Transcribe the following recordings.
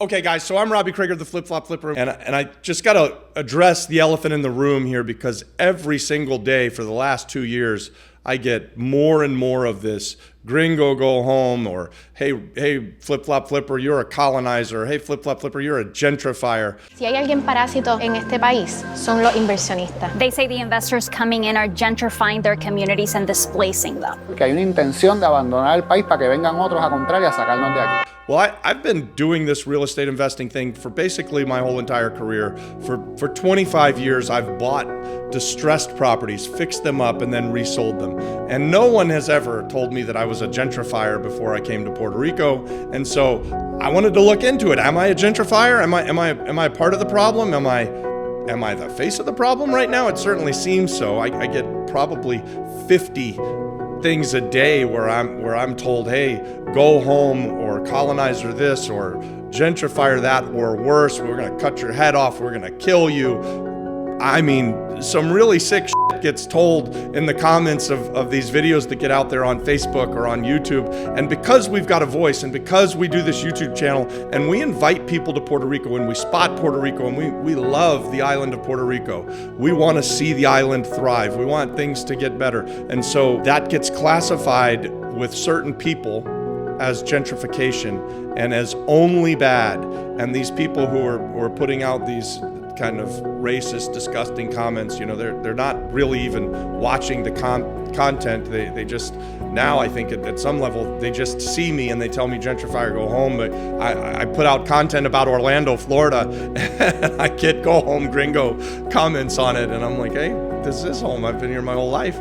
Okay, guys, so I'm Robbie Krieger, the Flip Flop Flipper, and I just got to address the elephant in the room here, because every single day for the last 2 years, I get more and more of this gringo go home, or hey Flip Flop Flipper, you're a colonizer. Hey Flip Flop Flipper, you're a gentrifier. Si hay alguien parásito en este país, son los inversionistas. They say the investors coming in are gentrifying their communities and displacing them. Que hay una intención de abandonar el país para que vengan otros a comprar y a sacarnos de aquí. Well, I've been doing this real estate investing thing for basically my whole entire career. For 25 years, I've bought distressed properties, fixed them up, and then resold them. And no one has ever told me that I was a gentrifier before I came to Puerto Rico. And so I wanted to look into it. Am I a gentrifier? Am I a part of the problem? Am I the face of the problem right now? It certainly seems so. I get probably 50 things a day where I'm told, hey, go home, or colonizer this, or gentrifier that, or worse, we're gonna cut your head off, we're gonna kill you. I mean, some really sick shit gets told in the comments of these videos that get out there on Facebook or on YouTube. And because we've got a voice, and because we do this YouTube channel, and we invite people to Puerto Rico, and we spot Puerto Rico, and we love the island of Puerto Rico. We want to see the island thrive. We want things to get better. And so that gets classified with certain people as gentrification and as only bad. And these people who are putting out these kind of racist, disgusting comments, you know, they're not really even watching the content. They just, now I think at some level, they just see me and they tell me gentrifier, go home. But I put out content about Orlando, Florida, and I get go home gringo comments on it. And I'm like, hey, this is home. I've been here my whole life.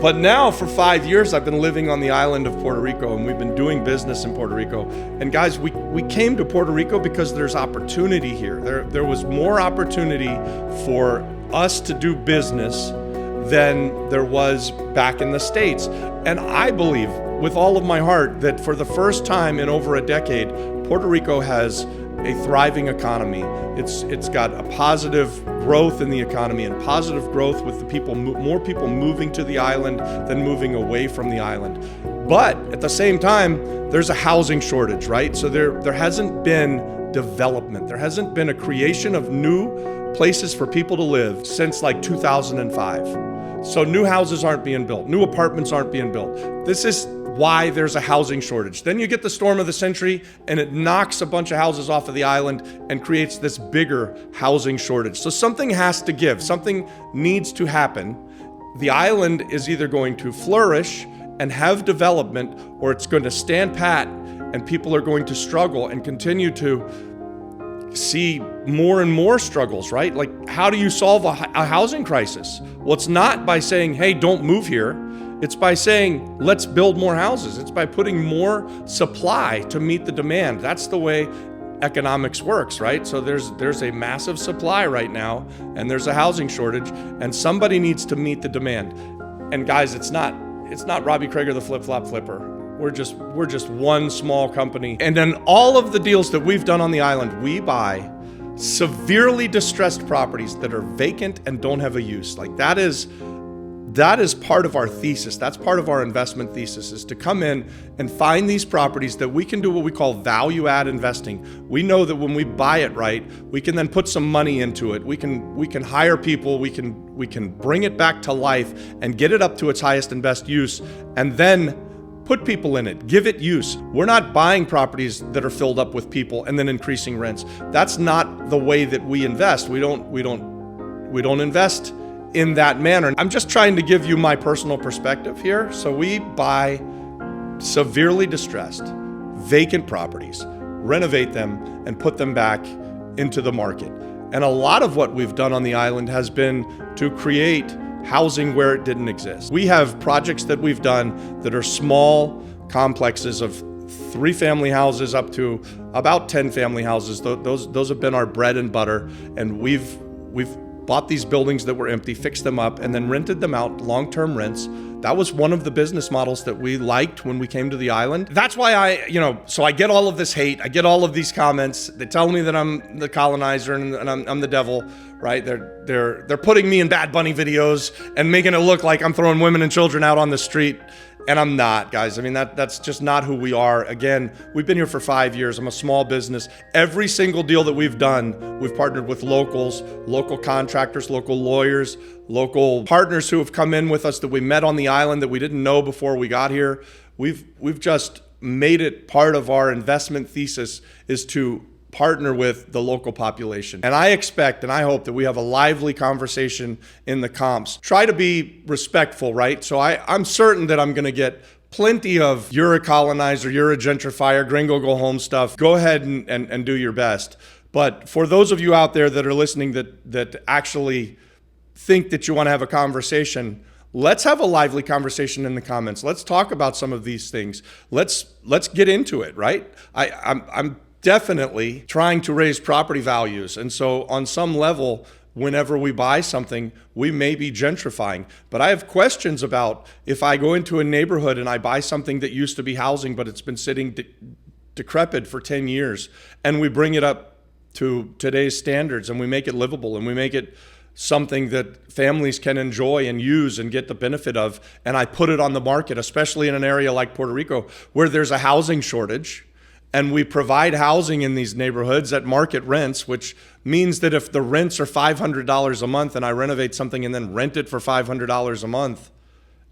But now for 5 years, I've been living on the island of Puerto Rico, and we've been doing business in Puerto Rico. And guys, we came to Puerto Rico because there's opportunity here. There was more opportunity for us to do business than there was back in the States. And I believe with all of my heart that for the first time in over a decade, Puerto Rico has a thriving economy. It's got a positive growth in the economy, and positive growth with the people, more people moving to the island than moving away from the island. But at the same time, there's a housing shortage, right? So there hasn't been development. There hasn't been a creation of new places for people to live since like 2005. So new houses aren't being built. New apartments aren't being built. This is why there's a housing shortage. Then you get the storm of the century, and it knocks a bunch of houses off of the island and creates this bigger housing shortage. So something has to give. Something needs to happen. The island is either going to flourish and have development, or it's going to stand pat and people are going to struggle and continue to see more and more struggles, right? Like, how do you solve a housing crisis? Well, it's not by saying, hey, don't move here. It's by saying, let's build more houses. It's by putting more supply to meet the demand. That's the way economics works, right? So there's a massive supply right now, and there's a housing shortage, and somebody needs to meet the demand. And guys, it's not Robbie Krieger, the Flip Flop Flipper. We're just one small company. And in all of the deals that we've done on the island, we buy severely distressed properties that are vacant and don't have a use. Like, that is part of our thesis. That's part of our investment thesis, is to come in and find these properties that we can do what we call value add investing. We know that when we buy it right, we can then put some money into it. We can hire people, we can bring it back to life and get it up to its highest and best use, and then put people in it, give it use. We're not buying properties that are filled up with people and then increasing rents. That's not the way that we invest. We don't invest in that manner. I'm just trying to give you my personal perspective here. So we buy severely distressed, vacant properties, renovate them, and put them back into the market. And a lot of what we've done on the island has been to create housing where it didn't exist. We have projects that we've done that are small complexes of 3 family houses up to about 10 family houses. Those have been our bread and butter, and we've bought these buildings that were empty, fixed them up, and then rented them out, long-term rents. That was one of the business models that we liked when we came to the island. That's why so I get all of this hate, I get all of these comments. They tell me that I'm the colonizer and I'm the devil, right? They're putting me in Bad Bunny videos and making it look like I'm throwing women and children out on the street. And I'm not, guys. I mean, that's just not who we are. Again, we've been here for 5 years. I'm a small business. Every single deal that we've done, we've partnered with locals, local contractors, local lawyers, local partners who have come in with us that we met on the island that we didn't know before we got here. We've just made it part of our investment thesis is to partner with the local population. And I expect and I hope that we have a lively conversation in the comps. Try to be respectful, right? So I'm certain that I'm gonna get plenty of "you're a colonizer, you're a gentrifier, gringo go home" stuff. Go ahead and do your best. But for those of you out there that are listening that actually think that you wanna have a conversation, let's have a lively conversation in the comments. Let's talk about some of these things. Let's get into it, right? I'm definitely trying to raise property values. And so on some level, whenever we buy something, we may be gentrifying. But I have questions about if I go into a neighborhood and I buy something that used to be housing, but it's been sitting decrepit for 10 years, and we bring it up to today's standards and we make it livable and we make it something that families can enjoy and use and get the benefit of, and I put it on the market, especially in an area like Puerto Rico where there's a housing shortage. And we provide housing in these neighborhoods at market rents, which means that if the rents are $500 a month and I renovate something and then rent it for $500 a month,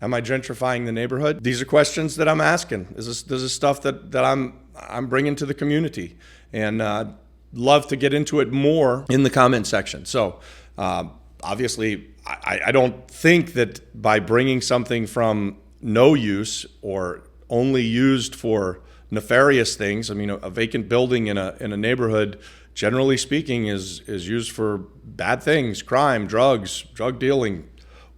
am I gentrifying the neighborhood? These are questions that I'm asking. This is stuff that I'm bringing to the community, and love to get into it more in the comment section. So obviously, I don't think that by bringing something from no use or only used for nefarious things. I mean, a vacant building in a neighborhood, generally speaking, is used for bad things, crime, drugs, drug dealing,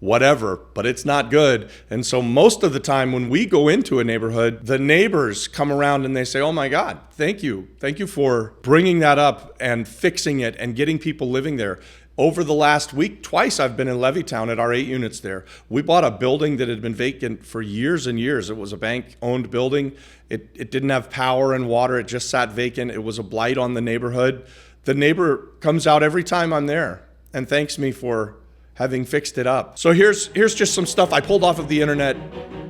whatever, but it's not good. And so most of the time when we go into a neighborhood, the neighbors come around and they say, "Oh my God, thank you. Thank you for bringing that up and fixing it and getting people living there." Over the last week, twice I've been in Levittown at our 8 units there. We bought a building that had been vacant for years and years. It was a bank-owned building. It didn't have power and water. It just sat vacant. It was a blight on the neighborhood. The neighbor comes out every time I'm there and thanks me for having fixed it up. So here's just some stuff I pulled off of the internet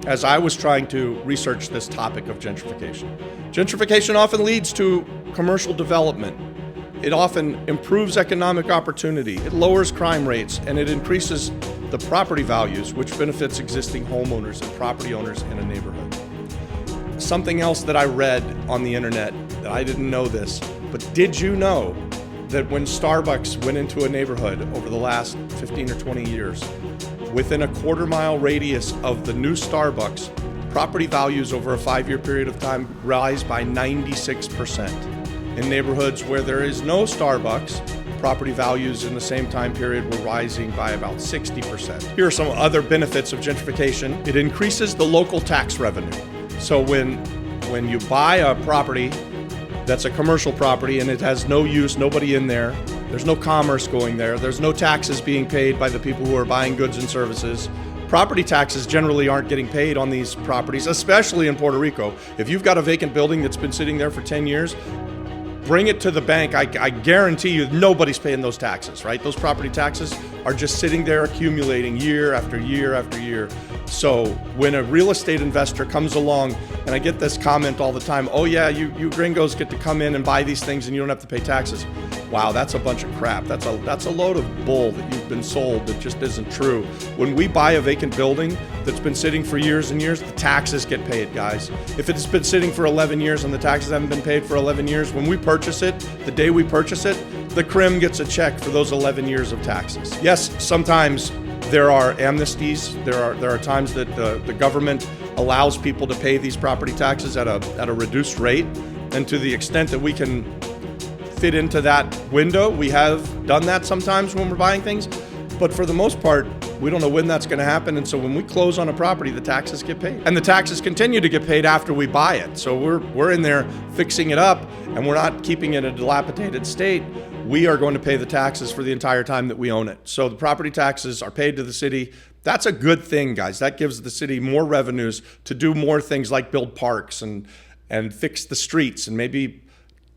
as I was trying to research this topic of gentrification. Gentrification often leads to commercial development. It often improves economic opportunity, it lowers crime rates, and it increases the property values, which benefits existing homeowners and property owners in a neighborhood. Something else that I read on the internet, that I didn't know this, but did you know that when Starbucks went into a neighborhood over the last 15 or 20 years, within a quarter-mile radius of the new Starbucks, property values over a 5-year period of time rise by 96%. In neighborhoods where there is no Starbucks, property values in the same time period were rising by about 60%. Here are some other benefits of gentrification. It increases the local tax revenue. So when you buy a property that's a commercial property and it has no use, nobody in there, there's no commerce going there, there's no taxes being paid by the people who are buying goods and services. Property taxes generally aren't getting paid on these properties, especially in Puerto Rico. If you've got a vacant building that's been sitting there for 10 years, bring it to the bank. I guarantee you nobody's paying those taxes, right? Those property taxes are just sitting there accumulating year after year after year. So when a real estate investor comes along, and I get this comment all the time, "Oh yeah, you gringos get to come in and buy these things and you don't have to pay taxes." Wow, that's a bunch of crap. That's a load of bull that you've been sold that just isn't true. When we buy a vacant building that's been sitting for years and years, the taxes get paid, guys. If it's been sitting for 11 years and the taxes haven't been paid for 11 years, when we purchase it, the day we purchase it, the CRIM gets a check for those 11 years of taxes. Yes, sometimes there are amnesties. There are times that the government allows people to pay these property taxes at a reduced rate, and to the extent that we can fit into that window, we have done that sometimes when we're buying things. But for the most part, we don't know when that's going to happen, and so when we close on a property, the taxes get paid, and the taxes continue to get paid after we buy it. So we're in there fixing it up, and we're not keeping it in a dilapidated state. We are going to pay the taxes for the entire time that we own it. So the property taxes are paid to the city. That's a good thing, guys. That gives the city more revenues to do more things like build parks and fix the streets and maybe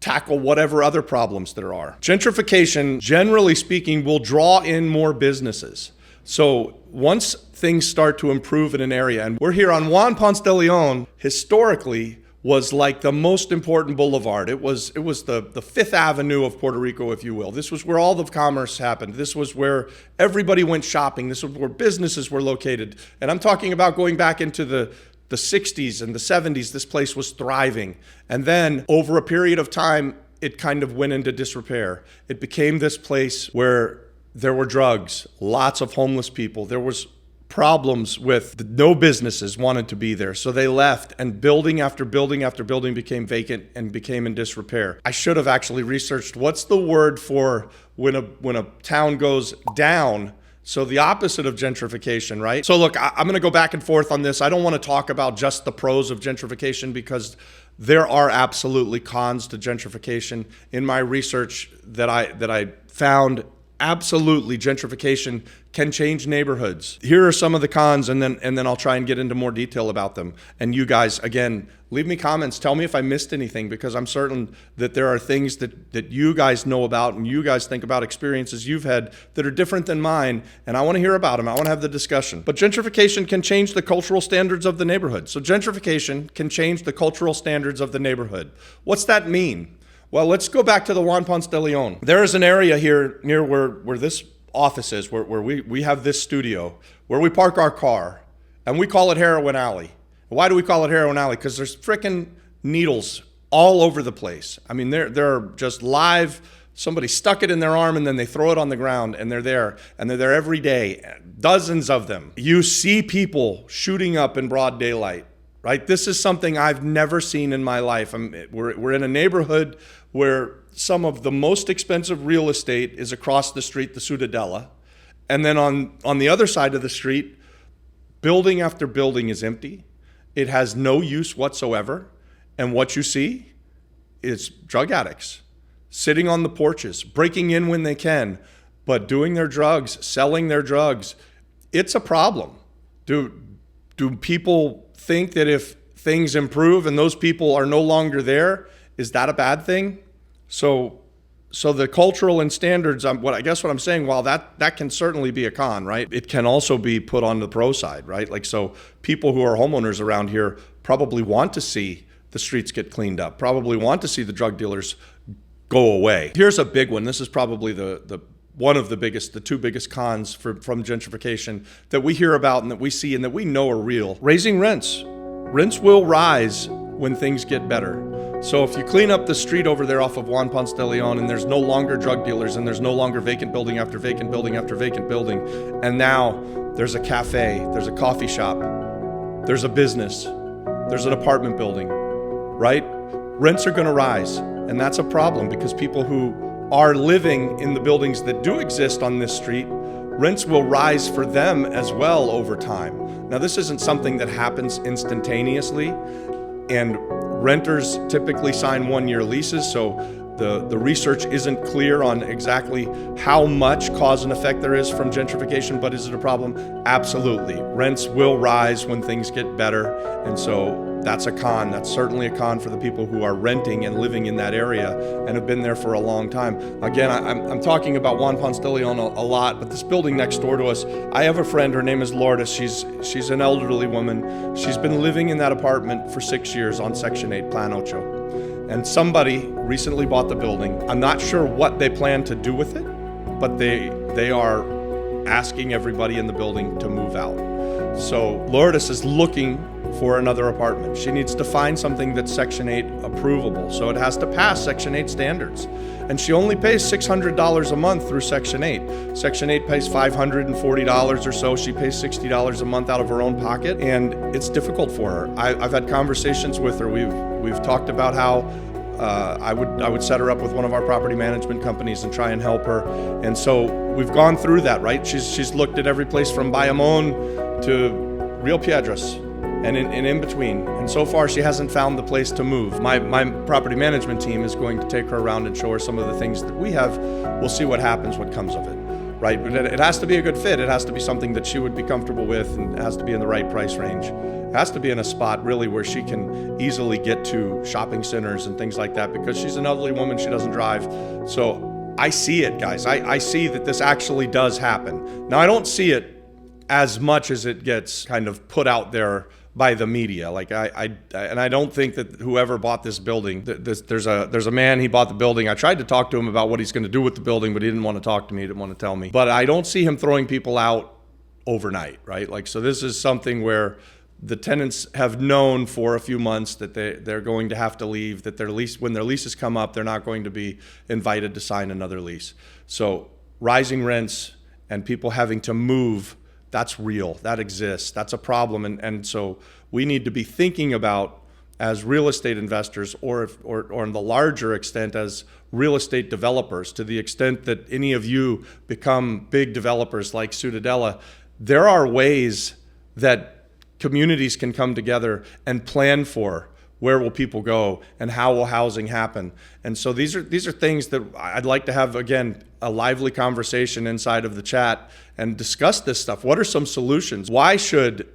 tackle whatever other problems there are. Gentrification, generally speaking, will draw in more businesses. So once things start to improve in an area, and we're here on Juan Ponce de Leon, historically was like the most important boulevard. It was the Fifth Avenue of Puerto Rico, if you will. This was where all the commerce happened. This was where everybody went shopping. This was where businesses were located. And I'm talking about going back into the 60s and the 70s. This place was thriving. And then over a period of time, it kind of went into disrepair. It became this place where there were drugs, lots of homeless people. There was problems with no businesses wanted to be there. So they left, and building after building after building became vacant and became in disrepair. I should have actually researched what's the word for when a town goes down. So the opposite of gentrification, right? So look, I'm going to go back and forth on this. I don't want to talk about just the pros of gentrification because there are absolutely cons to gentrification. In my research that I found, absolutely, gentrification can change neighborhoods. Here are some of the cons, and then I'll try and get into more detail about them. And you guys, again, leave me comments. Tell me if I missed anything, because I'm certain that there are things that you guys know about and you guys think about, experiences you've had that are different than mine, and I want to hear about them. I want to have the discussion. But gentrification can change the cultural standards of the neighborhood. So gentrification can change the cultural standards of the neighborhood. What's that mean? Well, let's go back to the Juan Ponce de Leon. There is an area here near where this office is, where we have this studio, where we park our car, and we call it Heroin Alley. Why do we call it Heroin Alley? Because there's frickin' needles all over the place. I mean, they're just live. Somebody stuck it in their arm, and then they throw it on the ground, and they're there every day, dozens of them. You see people shooting up in broad daylight. Right? This is something I've never seen in my life. We're in a neighborhood where some of the most expensive real estate is across the street, the Ciudadela. And then on the other side of the street, building after building is empty. It has no use whatsoever. And what you see is drug addicts sitting on the porches, breaking in when they can, but doing their drugs, selling their drugs. It's a problem. Do people think that if things improve and those people are no longer there, is that a bad thing? So the cultural and standards, what I'm saying, while that can certainly be a con, right? It can also be put on the pro side, right? Like, so people who are homeowners around here probably want to see the streets get cleaned up, probably want to see the drug dealers go away. Here's a big one. This is probably the two biggest cons from gentrification that we hear about and that we see and that we know are real. Raising rents. Rents will rise when things get better. So if you clean up the street over there off of Juan Ponce de Leon, and there's no longer drug dealers, and there's no longer vacant building after vacant building after vacant building, and now there's a cafe, there's a coffee shop, there's a business, there's an apartment building, right? Rents are going to rise, and that's a problem, because people who are living in the buildings that do exist on this street, rents will rise for them as well over time. Now, this isn't something that happens instantaneously, and renters typically sign one-year leases, so the research isn't clear on exactly how much cause and effect there is from gentrification, but is it a problem? Absolutely. Rents will rise when things get better, and so that's a con. That's certainly a con for the people who are renting and living in that area and have been there for a long time. Again, I'm talking about Juan Ponce de Leon a lot, but this building next door to us, I have a friend, her name is Lourdes. She's an elderly woman. She's been living in that apartment for 6 years on Section 8, Plan Ocho. And somebody recently bought the building. I'm not sure what they plan to do with it, but they are asking everybody in the building to move out. So Lourdes is looking for another apartment. She needs to find something that's Section 8 approvable, so it has to pass Section 8 standards. And she only pays $600 a month through Section 8. Section 8 pays $540 or so. She pays $60 a month out of her own pocket, and it's difficult for her. I've had conversations with her. We've talked about how I would set her up with one of our property management companies and try and help her. And so we've gone through that, right? She's looked at every place from Bayamon to Rio Piedras and in between. And so far, she hasn't found the place to move. My property management team is going to take her around and show her some of the things that we have. We'll see what happens, what comes of it, right? But it has to be a good fit. It has to be something that she would be comfortable with, and it has to be in the right price range. It has to be in a spot really where she can easily get to shopping centers and things like that, because she's an elderly woman, she doesn't drive. So I see it, guys. I see that this actually does happen. Now, I don't see it as much as it gets kind of put out there by the media. Like I don't think that whoever bought this building, there's a man, he bought the building. I tried to talk to him about what he's going to do with the building, but he didn't want to talk to me. He didn't want to tell me. But I don't see him throwing people out overnight, right? Like, so this is something where the tenants have known for a few months that they're going to have to leave, that their lease, when their leases come up, they're not going to be invited to sign another lease. So rising rents and people having to move, that's real, that exists, that's a problem. And so we need to be thinking about, as real estate investors, or in the larger extent as real estate developers, to the extent that any of you become big developers like Ciudadela, there are ways that communities can come together and plan for where will people go and how will housing happen. And so these are things that I'd like to have, again, a lively conversation inside of the chat and discuss this stuff. What are some solutions? Why should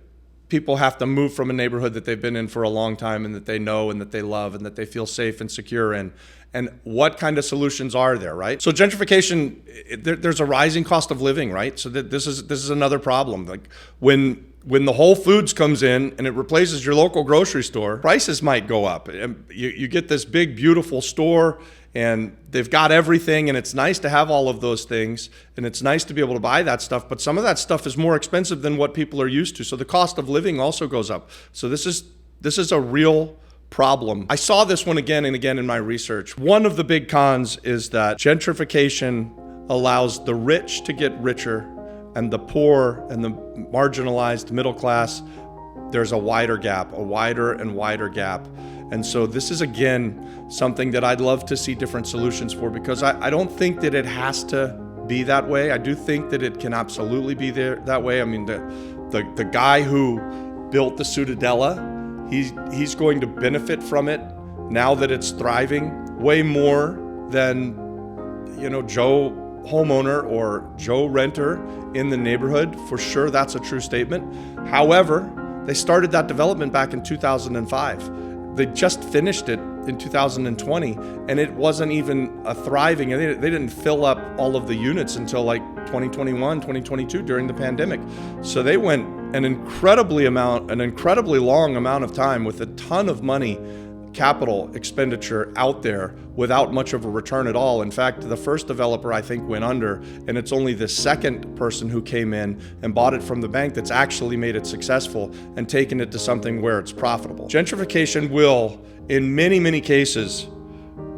people have to move from a neighborhood that they've been in for a long time and that they know and that they love and that they feel safe and secure in? And what kind of solutions are there, right? So gentrification, there's a rising cost of living, right? So this is another problem. Like when the Whole Foods comes in and it replaces your local grocery store, prices might go up. And you get this big, beautiful store and they've got everything, and it's nice to have all of those things, and it's nice to be able to buy that stuff, but some of that stuff is more expensive than what people are used to. So the cost of living also goes up. So this is a real problem. I saw this one again and again in my research. One of the big cons is that gentrification allows the rich to get richer and the poor and the marginalized middle class, there's a wider gap, a wider and wider gap. And so this is, again, something that I'd love to see different solutions for, because I don't think that it has to be that way. I do think that it can absolutely be that way. I mean, the guy who built the Ciudadela, he's going to benefit from it now that it's thriving way more than, Joe homeowner or Joe renter in the neighborhood. For sure, that's a true statement. However, they started that development back in 2005. They just finished it in 2020, and it wasn't even a thriving. They didn't fill up all of the units until like 2021, 2022 during the pandemic. So they went an incredibly long amount of time with a ton of money, capital expenditure out there without much of a return at all. In fact, the first developer, I think, went under, and it's only the second person who came in and bought it from the bank that's actually made it successful and taken it to something where it's profitable. Gentrification will, in many, many cases,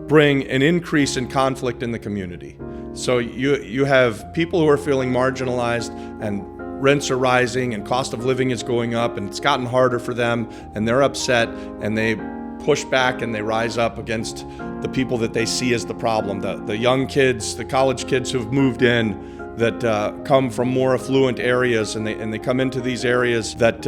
bring an increase in conflict in the community. So you have people who are feeling marginalized, and rents are rising and cost of living is going up, and it's gotten harder for them, and they're upset, and they push back and they rise up against the people that they see as the problem. The young kids, the college kids who've moved in that come from more affluent areas, and they come into these areas that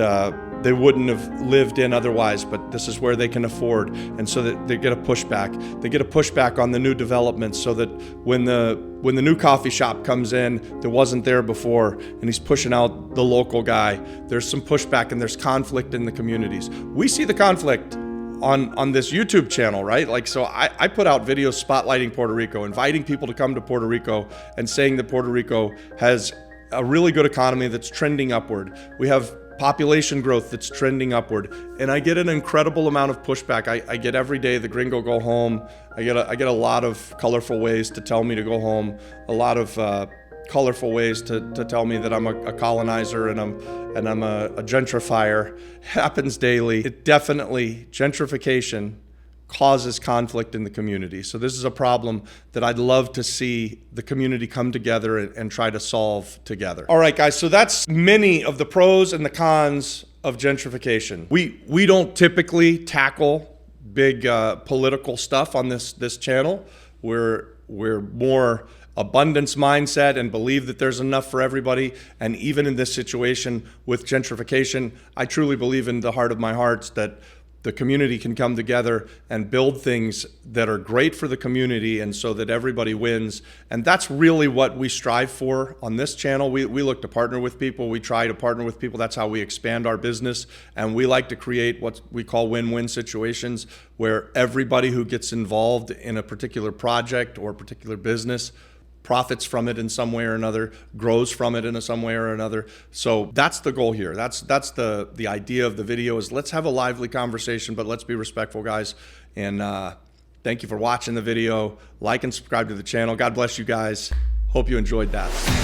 they wouldn't have lived in otherwise, but this is where they can afford. And so that they get a pushback. They get a pushback on the new developments, so that when the new coffee shop comes in that wasn't there before, and he's pushing out the local guy, there's some pushback and there's conflict in the communities. We see the conflict on this YouTube channel, right? Like, so I put out videos spotlighting Puerto Rico, inviting people to come to Puerto Rico, and saying that Puerto Rico has a really good economy that's trending upward. We have population growth that's trending upward, and I get an incredible amount of pushback. I get every day, the gringo go home. I get a lot of colorful ways to tell me to go home, a lot of colorful ways to tell me that I'm a colonizer and I'm a gentrifier. Happens daily. It definitely, gentrification causes conflict in the community. So this is a problem that I'd love to see the community come together and try to solve together. All right, guys, so that's many of the pros and the cons of gentrification. We don't typically tackle big political stuff on this channel. We're more abundance mindset and believe that there's enough for everybody. And even in this situation with gentrification, I truly believe in the heart of my hearts that the community can come together and build things that are great for the community, and so that everybody wins. And that's really what we strive for on this channel. We look to partner with people. We try to partner with people. That's how we expand our business. And we like to create what we call win-win situations, where everybody who gets involved in a particular project or particular business profits from it in some way or another, grows from it in some way or another. So that's the goal here. That's the idea of the video, is let's have a lively conversation, but let's be respectful, guys. And thank you for watching the video. Like and subscribe to the channel. God bless you guys. Hope you enjoyed that.